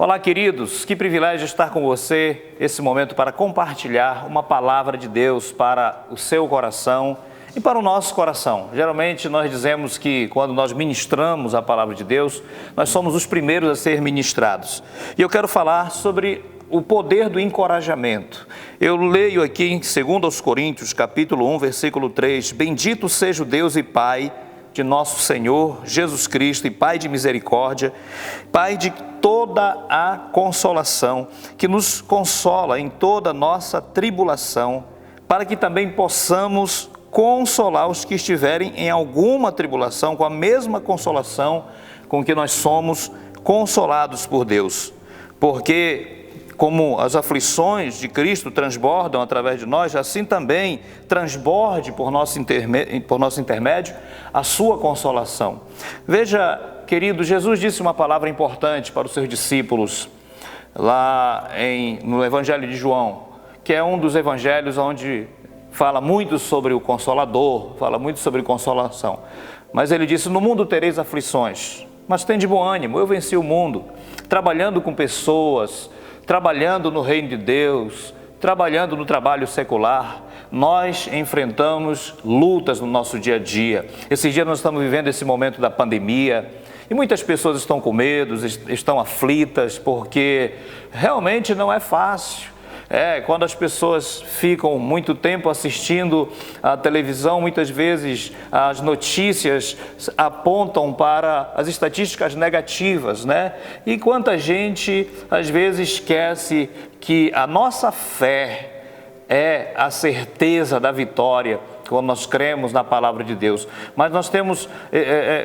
Olá, queridos, que privilégio estar com você esse momento para compartilhar uma palavra de Deus para o seu coração e para o nosso coração. Geralmente nós dizemos que quando nós ministramos a palavra de Deus, nós somos os primeiros a ser ministrados. E eu quero falar sobre o poder do encorajamento. Eu leio aqui em 2 Coríntios, capítulo 1, versículo 3, Bendito seja o Deus e Pai de nosso Senhor Jesus Cristo e Pai de misericórdia, Pai de toda a consolação, que nos consola em toda nossa tribulação, para que também possamos consolar os que estiverem em alguma tribulação, com a mesma consolação com que nós somos consolados por Deus. Porque como as aflições de Cristo transbordam através de nós, assim também transborde por nosso intermédio a sua consolação. Veja, querido, Jesus disse uma palavra importante para os seus discípulos, lá no Evangelho de João, que é um dos evangelhos onde fala muito sobre o Consolador, fala muito sobre consolação. Mas ele disse, no mundo tereis aflições, mas tem de bom ânimo, eu venci o mundo, trabalhando com pessoas, trabalhando no reino de Deus, trabalhando no trabalho secular, nós enfrentamos lutas no nosso dia a dia. Esses dias nós estamos vivendo esse momento da pandemia e muitas pessoas estão com medo, estão aflitas, porque realmente não é fácil. Quando as pessoas ficam muito tempo assistindo a televisão, muitas vezes as notícias apontam para as estatísticas negativas, né? E quanta gente às vezes esquece que a nossa fé é a certeza da vitória quando nós cremos na palavra de Deus. Mas nós temos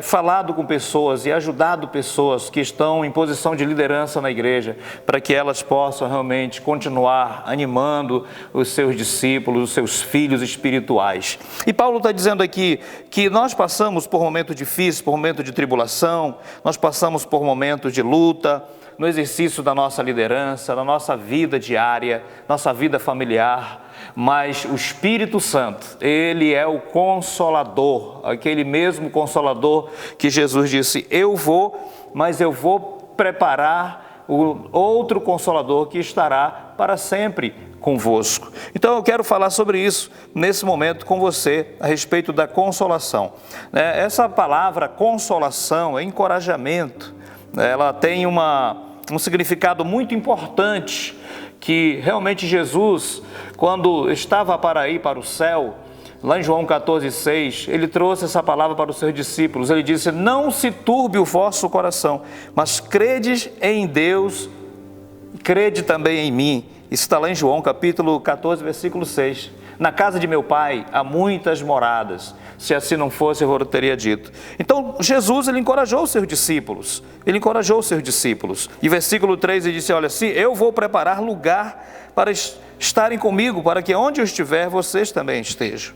falado com pessoas e ajudado pessoas que estão em posição de liderança na igreja, para que elas possam realmente continuar animando os seus discípulos, os seus filhos espirituais. E Paulo está dizendo aqui que nós passamos por momentos difíceis, por momentos de tribulação, nós passamos por momentos de luta, no exercício da nossa liderança, na nossa vida diária, nossa vida familiar, mas o Espírito Santo, Ele é o Consolador, aquele mesmo Consolador que Jesus disse, eu vou, mas eu vou preparar o outro Consolador que estará para sempre convosco. Então eu quero falar sobre isso nesse momento com você, a respeito da consolação. Essa palavra consolação, encorajamento, ela tem um significado muito importante, que realmente Jesus, quando estava para ir para o céu, lá em João 14,6, ele trouxe essa palavra para os seus discípulos. Ele disse, não se turbe o vosso coração, mas credes em Deus, crede também em mim. Isso está lá em João capítulo 14, versículo 6. Na casa de meu pai há muitas moradas, se assim não fosse eu teria dito. Então Jesus, ele encorajou os seus discípulos, E versículo 3 ele disse, olha, se eu vou preparar lugar para estarem comigo, para que onde eu estiver, vocês também estejam.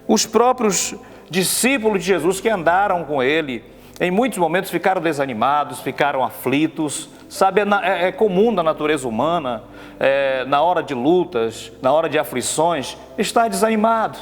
Os próprios discípulos de Jesus que andaram com ele, em muitos momentos ficaram desanimados, ficaram aflitos. Sabe, é comum na natureza humana, na hora de lutas, na hora de aflições, estar desanimado.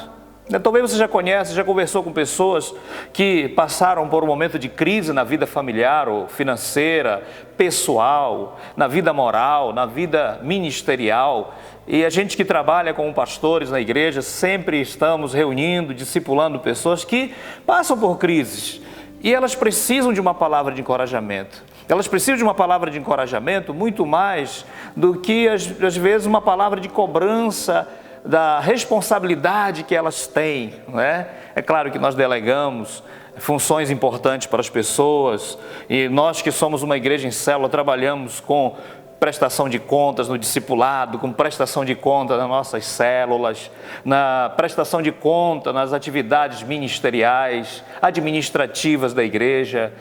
Talvez você já conhece, já conversou com pessoas que passaram por um momento de crise na vida familiar ou financeira, pessoal, na vida moral, na vida ministerial. E a gente que trabalha como pastores na igreja, sempre estamos reunindo, discipulando pessoas que passam por crises. E elas precisam de uma palavra de encorajamento. Elas precisam de uma palavra de encorajamento muito mais do que, às vezes, uma palavra de cobrança da responsabilidade que elas têm, não é? É claro que nós delegamos funções importantes para as pessoas e nós que somos uma igreja em célula trabalhamos com prestação de contas no discipulado, com prestação de contas nas nossas células, na prestação de conta nas atividades ministeriais, administrativas da igreja.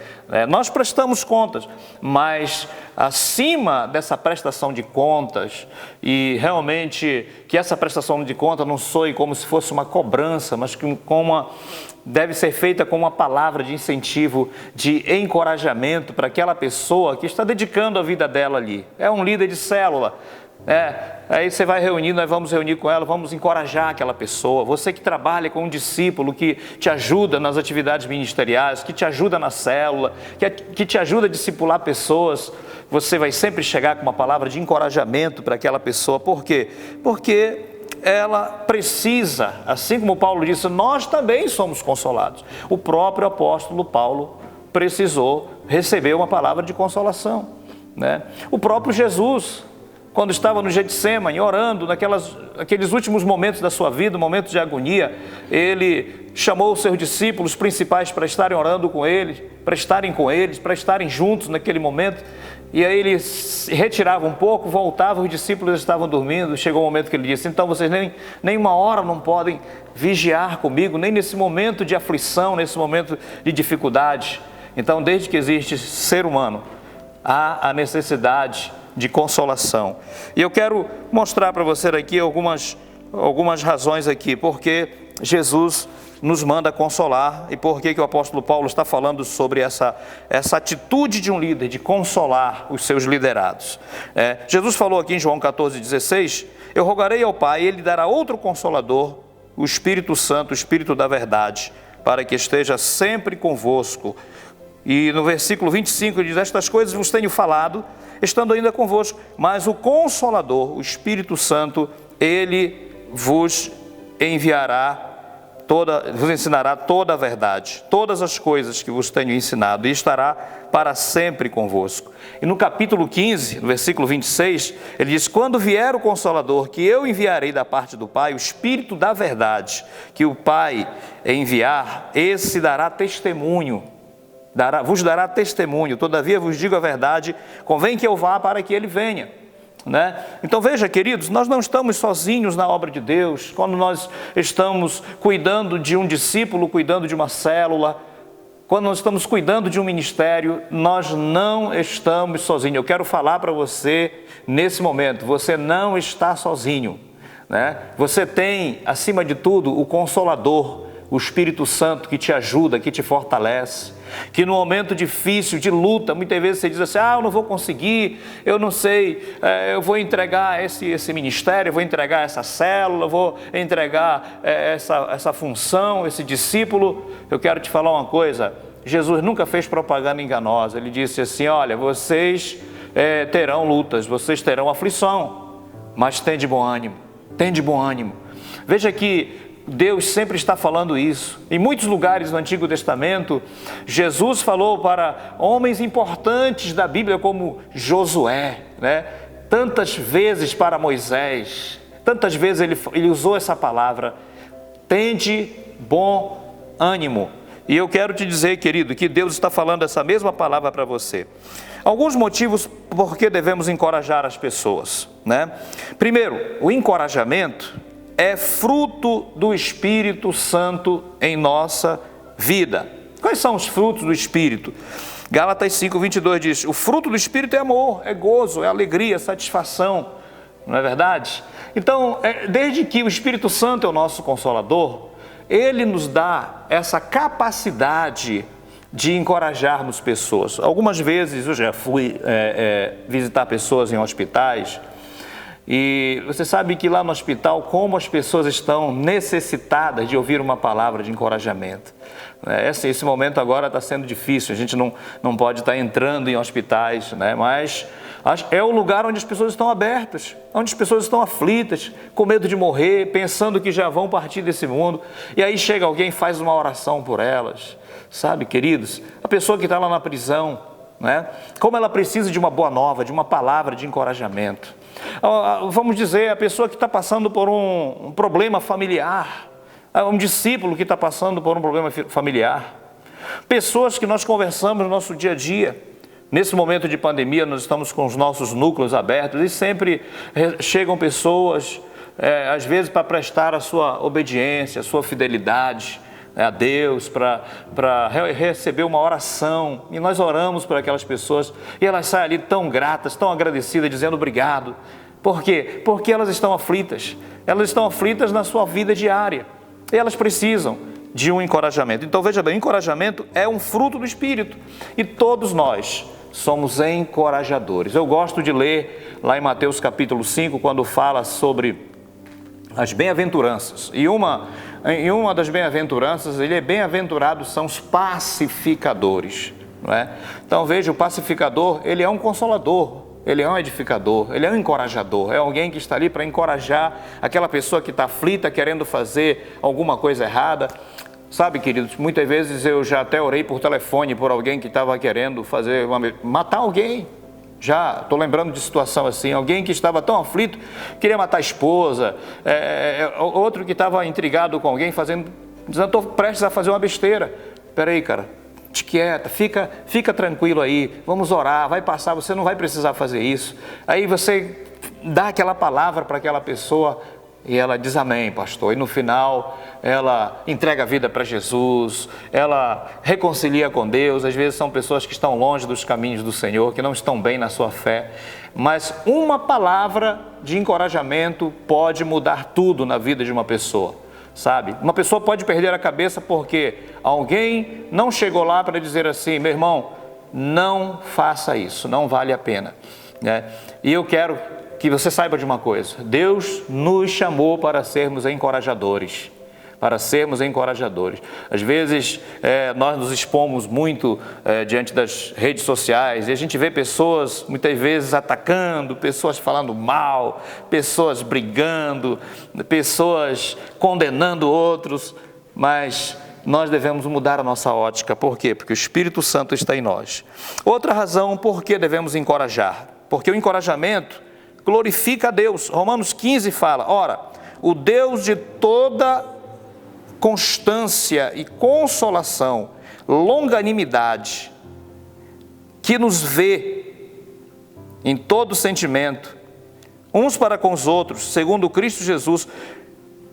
Nós prestamos contas, mas acima dessa prestação de contas, e realmente que essa prestação de contas não soe como se fosse uma cobrança, mas que deve ser feita com uma palavra de incentivo, de encorajamento para aquela pessoa que está dedicando a vida dela ali. É um líder de célula, Aí você vai reunir, nós vamos reunir com ela, vamos encorajar aquela pessoa. Você que trabalha com um discípulo que te ajuda nas atividades ministeriais, que te ajuda na célula, que te ajuda a discipular pessoas, você vai sempre chegar com uma palavra de encorajamento para aquela pessoa. Por quê? Porque ela precisa, assim como Paulo disse, nós também somos consolados. O próprio apóstolo Paulo precisou receber uma palavra de consolação, né? O próprio Jesus, quando estava no Getsêmani, orando, naqueles últimos momentos da sua vida, momentos de agonia, ele chamou os seus discípulos principais para estarem orando com ele, para estarem juntos naquele momento. E aí ele se retirava um pouco, voltava, os discípulos estavam dormindo. Chegou o momento que ele disse: então vocês nem uma hora não podem vigiar comigo, nem nesse momento de aflição, nesse momento de dificuldade. Então, desde que existe ser humano, há a necessidade de consolação. E eu quero mostrar para você aqui algumas razões aqui, porque Jesus nos manda consolar e por que o apóstolo Paulo está falando sobre essa atitude de um líder, de consolar os seus liderados. Jesus falou aqui em João 14,16, eu rogarei ao Pai, e Ele dará outro Consolador, o Espírito Santo, o Espírito da verdade, para que esteja sempre convosco. E no versículo 25 ele diz, estas coisas vos tenho falado, estando ainda convosco, mas o Consolador, o Espírito Santo, Ele vos enviará, vos ensinará toda a verdade, todas as coisas que vos tenho ensinado, e estará para sempre convosco. E no capítulo 15, no versículo 26, ele diz, quando vier o Consolador, que eu enviarei da parte do Pai, o Espírito da verdade, que o Pai enviar, esse dará testemunho, vos dará testemunho, todavia vos digo a verdade, convém que eu vá para que ele venha. Então veja, queridos, nós não estamos sozinhos na obra de Deus. Quando nós estamos cuidando de um discípulo, cuidando de uma célula, quando nós estamos cuidando de um ministério, nós não estamos sozinhos. Eu quero falar para você nesse momento, você não está sozinho, Você tem, acima de tudo, o Consolador, o Espírito Santo que te ajuda, que te fortalece, que no momento difícil, de luta, muitas vezes você diz assim, eu não vou conseguir, eu não sei, eu vou entregar esse ministério, eu vou entregar essa célula, eu vou entregar essa função, esse discípulo. Eu quero te falar uma coisa, Jesus nunca fez propaganda enganosa. Ele disse assim, olha, vocês terão lutas, vocês terão aflição, mas tende bom ânimo. Veja que Deus sempre está falando isso. Em muitos lugares no Antigo Testamento, Jesus falou para homens importantes da Bíblia como Josué, Tantas vezes para Moisés, tantas vezes ele usou essa palavra, tende bom ânimo. E eu quero te dizer, querido, que Deus está falando essa mesma palavra para você. Alguns motivos por que devemos encorajar as pessoas, Primeiro, o encorajamento é fruto do Espírito Santo em nossa vida. Quais são os frutos do Espírito? Gálatas 5:22 diz, o fruto do Espírito é amor, é gozo, é alegria, satisfação, não é verdade? Então, desde que o Espírito Santo é o nosso Consolador, ele nos dá essa capacidade de encorajarmos pessoas. Algumas vezes eu já fui visitar pessoas em hospitais, e você sabe que lá no hospital, como as pessoas estão necessitadas de ouvir uma palavra de encorajamento. Esse momento agora está sendo difícil, a gente não pode estar entrando em hospitais, mas é o lugar onde as pessoas estão abertas, onde as pessoas estão aflitas, com medo de morrer, pensando que já vão partir desse mundo. E aí chega alguém e faz uma oração por elas. Sabe, queridos, a pessoa que está lá na prisão, como ela precisa de uma boa nova, de uma palavra de encorajamento. Vamos dizer, a pessoa que está passando por um problema familiar, um discípulo que está passando por um problema familiar, pessoas que nós conversamos no nosso dia a dia. Nesse momento de pandemia, nós estamos com os nossos núcleos abertos e sempre chegam pessoas, às vezes para prestar a sua obediência, a sua fidelidade a Deus, para receber uma oração, e nós oramos por aquelas pessoas, e elas saem ali tão gratas, tão agradecidas, dizendo obrigado. Por quê? Porque elas estão aflitas na sua vida diária, e elas precisam de um encorajamento. Então veja bem, o encorajamento é um fruto do Espírito, e todos nós somos encorajadores. Eu gosto de ler lá em Mateus capítulo 5, quando fala sobre as bem-aventuranças. E em uma das bem-aventuranças, ele é bem-aventurado são os pacificadores, não é? Então veja, o pacificador, ele é um consolador, ele é um edificador, ele é um encorajador, é alguém que está ali para encorajar aquela pessoa que está aflita, querendo fazer alguma coisa errada. Sabe, queridos, muitas vezes eu já até orei por telefone por alguém que estava querendo matar alguém. Já estou lembrando de situação assim, alguém que estava tão aflito, queria matar a esposa, outro que estava intrigado com alguém, dizendo, estou prestes a fazer uma besteira. Espera aí, cara, te quieta, fica tranquilo aí, vamos orar, vai passar, você não vai precisar fazer isso. Aí você dá aquela palavra para aquela pessoa e ela diz amém, pastor. E no final ela entrega a vida para Jesus, ela reconcilia com Deus. Às vezes são pessoas que estão longe dos caminhos do Senhor, que não estão bem na sua fé. Mas uma palavra de encorajamento pode mudar tudo na vida de uma pessoa, sabe? Uma pessoa pode perder a cabeça porque alguém não chegou lá para dizer assim, meu irmão, não faça isso, não vale a pena, né? E eu quero que você saiba de uma coisa, Deus nos chamou para sermos encorajadores, Às vezes nós nos expomos muito diante das redes sociais e a gente vê pessoas muitas vezes atacando, pessoas falando mal, pessoas brigando, pessoas condenando outros, mas nós devemos mudar a nossa ótica. Por quê? Porque o Espírito Santo está em nós. Outra razão por que devemos encorajar, porque o encorajamento glorifica a Deus. Romanos 15 fala, ora, o Deus de toda constância e consolação, longanimidade, que nos vê em todo sentimento, uns para com os outros, segundo Cristo Jesus,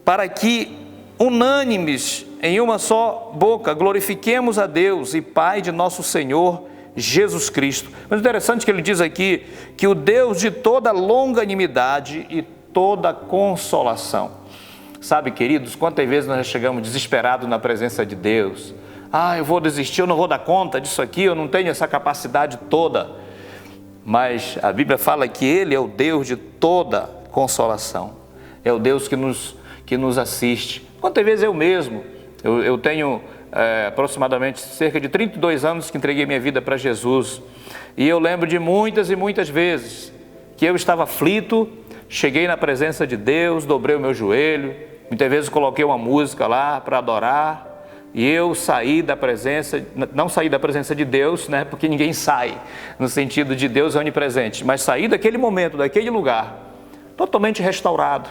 para que, unânimes em uma só boca, glorifiquemos a Deus e Pai de nosso Senhor Jesus Cristo. Mas interessante que ele diz aqui que o Deus de toda longanimidade e toda consolação. Sabe, queridos, quantas vezes nós já chegamos desesperados na presença de Deus? Eu vou desistir, eu não vou dar conta disso aqui, eu não tenho essa capacidade toda. Mas a Bíblia fala que Ele é o Deus de toda consolação. É o Deus que nos assiste. Quantas vezes eu mesmo, eu tenho aproximadamente cerca de 32 anos que entreguei minha vida para Jesus. E eu lembro de muitas e muitas vezes que eu estava aflito, cheguei na presença de Deus, dobrei o meu joelho, muitas vezes coloquei uma música lá para adorar, e eu saí da presença, não saí da presença de Deus, né, porque ninguém sai, no sentido de Deus é onipresente, mas saí daquele momento, daquele lugar, totalmente restaurado.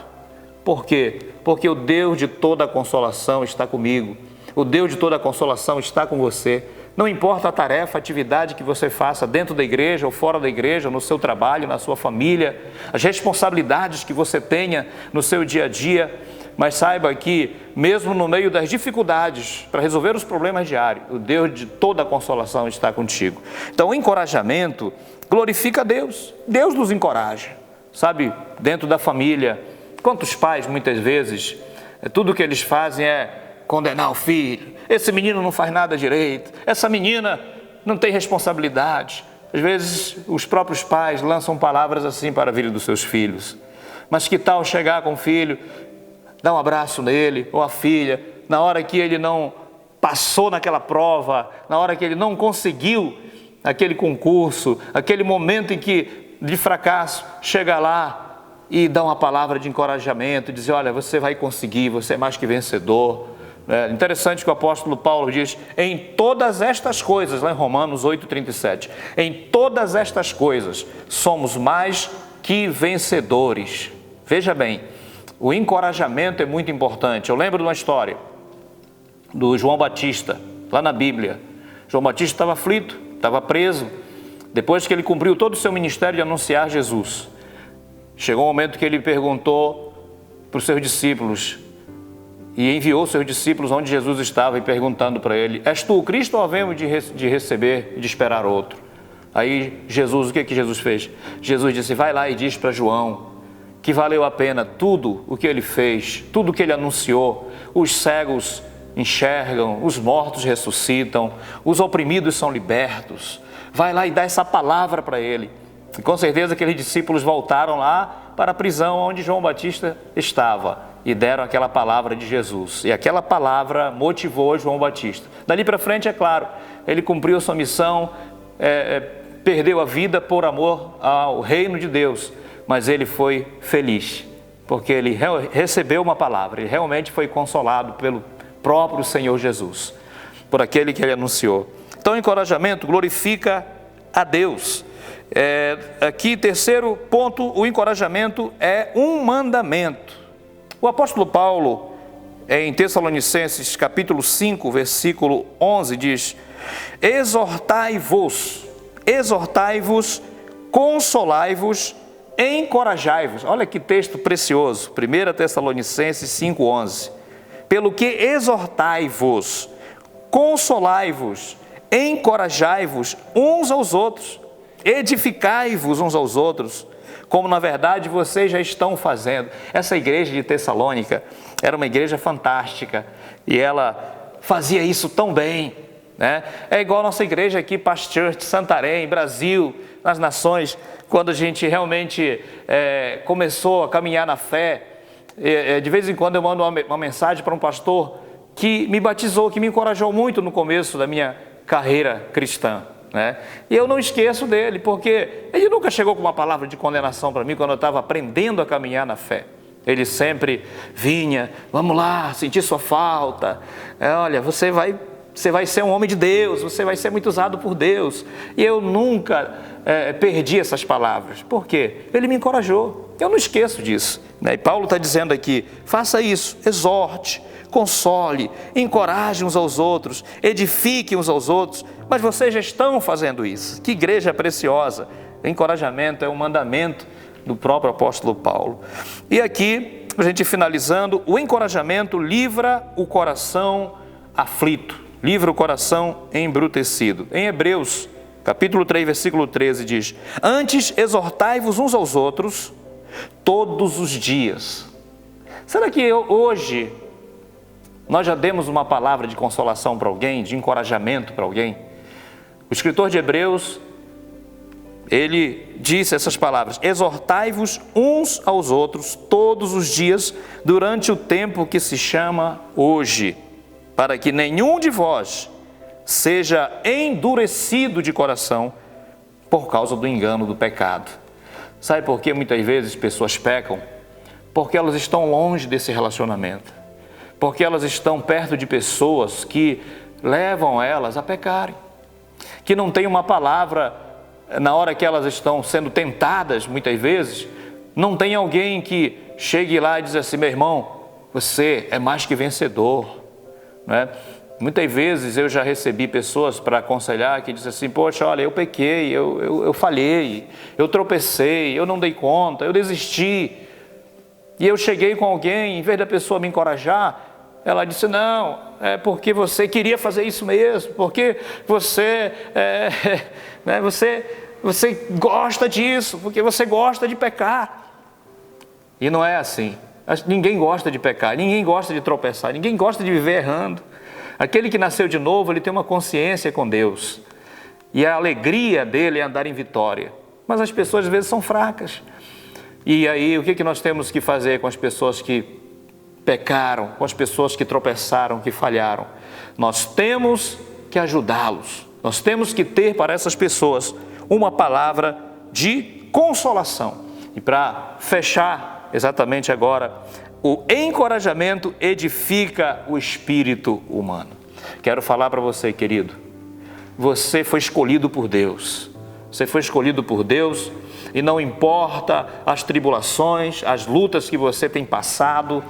Por quê? Porque o Deus de toda consolação está comigo. O Deus de toda consolação está com você. Não importa a tarefa, a atividade que você faça dentro da igreja ou fora da igreja, no seu trabalho, na sua família, as responsabilidades que você tenha no seu dia a dia, mas saiba que mesmo no meio das dificuldades, para resolver os problemas diários, o Deus de toda consolação está contigo. Então o encorajamento glorifica a Deus. Deus nos encoraja, sabe, dentro da família. Quantos pais muitas vezes, tudo que eles fazem é condenar o filho, esse menino não faz nada direito, essa menina não tem responsabilidade. Às vezes os próprios pais lançam palavras assim para a vida dos seus filhos. Mas que tal chegar com o filho, dar um abraço nele ou a filha, na hora que ele não passou naquela prova, na hora que ele não conseguiu aquele concurso, aquele momento em que de fracasso, chega lá e dá uma palavra de encorajamento, dizer, olha, você vai conseguir, você é mais que vencedor. É interessante que o apóstolo Paulo diz, em todas estas coisas, lá em Romanos 8,37, em todas estas coisas somos mais que vencedores. Veja bem, o encorajamento é muito importante. Eu lembro de uma história do João Batista, lá na Bíblia. João Batista estava aflito, estava preso, depois que ele cumpriu todo o seu ministério de anunciar Jesus. Chegou um momento que ele perguntou para os seus discípulos, e enviou seus discípulos onde Jesus estava e perguntando para ele, és tu o Cristo ou havemos de receber e de esperar outro? Aí Jesus, o que Jesus fez? Jesus disse, vai lá e diz para João que valeu a pena tudo o que ele fez, tudo o que ele anunciou. Os cegos enxergam, os mortos ressuscitam, os oprimidos são libertos, vai lá e dá essa palavra para ele. E com certeza aqueles discípulos voltaram lá para a prisão onde João Batista estava e deram aquela palavra de Jesus. E aquela palavra motivou João Batista. Dali para frente, é claro, ele cumpriu a sua missão, perdeu a vida por amor ao reino de Deus, mas ele foi feliz, porque ele recebeu uma palavra, ele realmente foi consolado pelo próprio Senhor Jesus, por aquele que ele anunciou. Então, o encorajamento glorifica a Deus. Aqui, terceiro ponto, o encorajamento é um mandamento. O apóstolo Paulo, em Tessalonicenses capítulo 5, versículo 11, diz: exortai-vos, consolai-vos, encorajai-vos. Olha que texto precioso, 1 Tessalonicenses 5, 11. Pelo que exortai-vos, consolai-vos, encorajai-vos uns aos outros, edificai-vos uns aos outros, como na verdade vocês já estão fazendo. Essa igreja de Tessalônica era uma igreja fantástica e ela fazia isso tão bem, né? É igual a nossa igreja aqui, Past Church, Santarém, Brasil, nas nações, quando a gente realmente começou a caminhar na fé. De vez em quando eu mando uma mensagem para um pastor que me batizou, que me encorajou muito no começo da minha carreira cristã, né? E eu não esqueço dele, porque ele nunca chegou com uma palavra de condenação para mim quando eu estava aprendendo a caminhar na fé. Ele sempre vinha: vamos lá, sentir sua falta, olha, você vai ser um homem de Deus, você vai ser muito usado por Deus. E eu nunca perdi essas palavras. Por quê? Ele me encorajou, eu não esqueço disso, né? E Paulo está dizendo aqui: faça isso, exorte, console, encoraje uns aos outros, edifique uns aos outros. Mas vocês já estão fazendo isso. Que igreja preciosa! O encorajamento é um mandamento do próprio apóstolo Paulo. E aqui, a gente finalizando, o encorajamento livra o coração aflito, livra o coração embrutecido. Em Hebreus, capítulo 3, versículo 13 diz: antes exortai-vos uns aos outros todos os dias. Será que hoje nós já demos uma palavra de consolação para alguém, de encorajamento para alguém? O escritor de Hebreus, ele disse essas palavras: exortai-vos uns aos outros todos os dias durante o tempo que se chama hoje, para que nenhum de vós seja endurecido de coração por causa do engano do pecado. Sabe por que muitas vezes pessoas pecam? Porque elas estão longe desse relacionamento, porque elas estão perto de pessoas que levam elas a pecarem, que não tem uma palavra na hora que elas estão sendo tentadas. Muitas vezes não tem alguém que chegue lá e diz assim: meu irmão, você é mais que vencedor, né? Muitas vezes eu já recebi pessoas para aconselhar que dizem assim: poxa, olha, eu pequei, eu falhei, eu tropecei, eu não dei conta, eu desisti. E eu cheguei com alguém, em vez da pessoa me encorajar, ela disse: não, é porque você queria fazer isso mesmo, porque você, né, você gosta disso, porque você gosta de pecar. E não é assim. Ninguém gosta de pecar, ninguém gosta de tropeçar, ninguém gosta de viver errando. Aquele que nasceu de novo, ele tem uma consciência com Deus, e a alegria dele é andar em vitória. Mas as pessoas às vezes são fracas. E aí o que nós temos que fazer com as pessoas que pecaram, com as pessoas que tropeçaram, que falharam? Nós temos que ajudá-los, nós temos que ter para essas pessoas uma palavra de consolação. E para fechar exatamente agora, o encorajamento edifica o espírito humano. Quero falar para você, querido, você foi escolhido por Deus. Você foi escolhido por Deus, e não importa as tribulações, as lutas que você tem passado,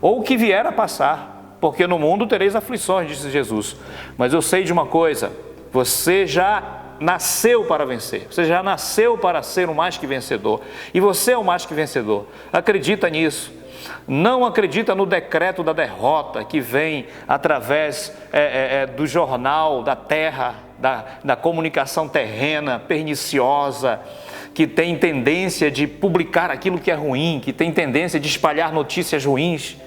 ou que vier a passar, porque no mundo tereis aflições, disse Jesus. Mas eu sei de uma coisa: você já nasceu para vencer, você já nasceu para ser o mais que vencedor, e você é o mais que vencedor. Acredita nisso. Não acredita no decreto da derrota que vem através do jornal da terra, da comunicação terrena, perniciosa, que tem tendência de publicar aquilo que é ruim, que tem tendência de espalhar notícias ruins.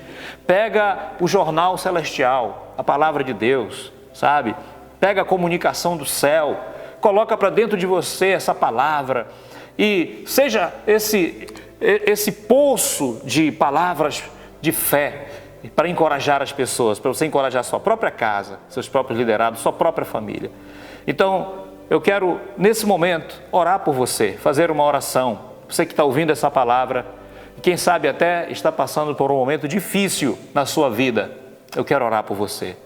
Pega o jornal celestial, a palavra de Deus, sabe? Pega a comunicação do céu, coloca para dentro de você essa palavra e seja esse poço de palavras de fé para encorajar as pessoas, para você encorajar a sua própria casa, seus próprios liderados, sua própria família. Então, eu quero, nesse momento, orar por você, fazer uma oração. Você que está ouvindo essa palavra, e quem sabe até está passando por um momento difícil na sua vida, eu quero orar por você.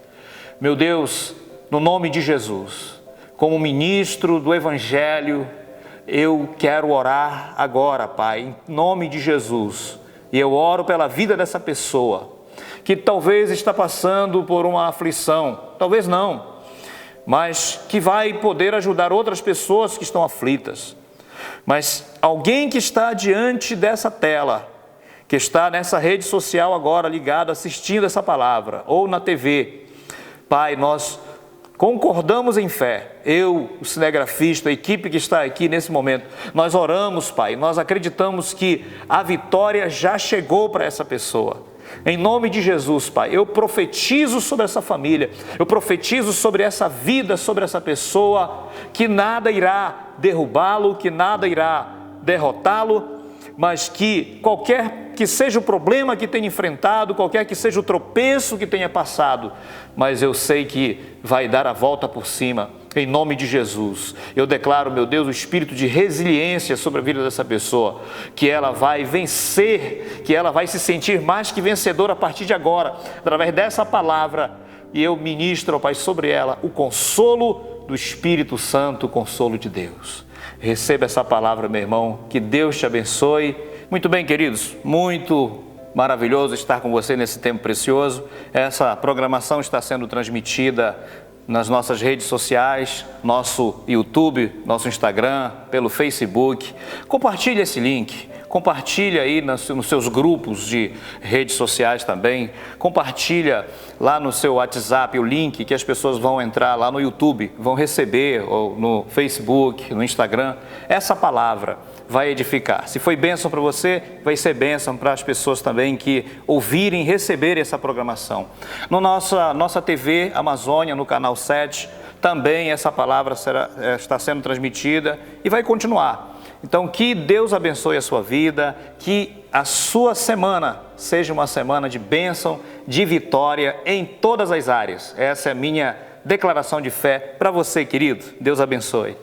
Meu Deus, no nome de Jesus, como ministro do Evangelho, eu quero orar agora, Pai, em nome de Jesus. E eu oro pela vida dessa pessoa, que talvez está passando por uma aflição, talvez não, mas que vai poder ajudar outras pessoas que estão aflitas. Mas alguém que está diante dessa tela, que está nessa rede social agora ligado, assistindo essa palavra, ou na TV, Pai, nós concordamos em fé, eu, o cinegrafista, a equipe que está aqui nesse momento, nós oramos, Pai, nós acreditamos que a vitória já chegou para essa pessoa. Em nome de Jesus, Pai, eu profetizo sobre essa família, eu profetizo sobre essa vida, sobre essa pessoa, que nada irá derrubá-lo, que nada irá derrotá-lo, mas que qualquer que seja o problema que tenha enfrentado, qualquer que seja o tropeço que tenha passado, mas eu sei que vai dar a volta por cima. Em nome de Jesus, eu declaro, meu Deus, o espírito de resiliência sobre a vida dessa pessoa, que ela vai vencer, que ela vai se sentir mais que vencedora a partir de agora, através dessa palavra, e eu ministro, Pai, sobre ela o consolo do Espírito Santo, o consolo de Deus. Receba essa palavra, meu irmão, que Deus te abençoe. Muito bem, queridos, muito maravilhoso estar com você nesse tempo precioso. Essa programação está sendo transmitida nas nossas redes sociais, nosso YouTube, nosso Instagram, pelo Facebook. Compartilhe esse link, compartilhe aí nos seus grupos de redes sociais também. Compartilha lá no seu WhatsApp o link que as pessoas vão entrar lá no YouTube, vão receber, ou no Facebook, no Instagram. Essa palavra vai edificar. Se foi bênção para você, vai ser bênção para as pessoas também que ouvirem, receberem essa programação. No nossa TV Amazônia, no canal 7, também essa palavra está sendo transmitida e vai continuar. Então, que Deus abençoe a sua vida, que a sua semana seja uma semana de bênção, de vitória em todas as áreas. Essa é a minha declaração de fé para você, querido. Deus abençoe.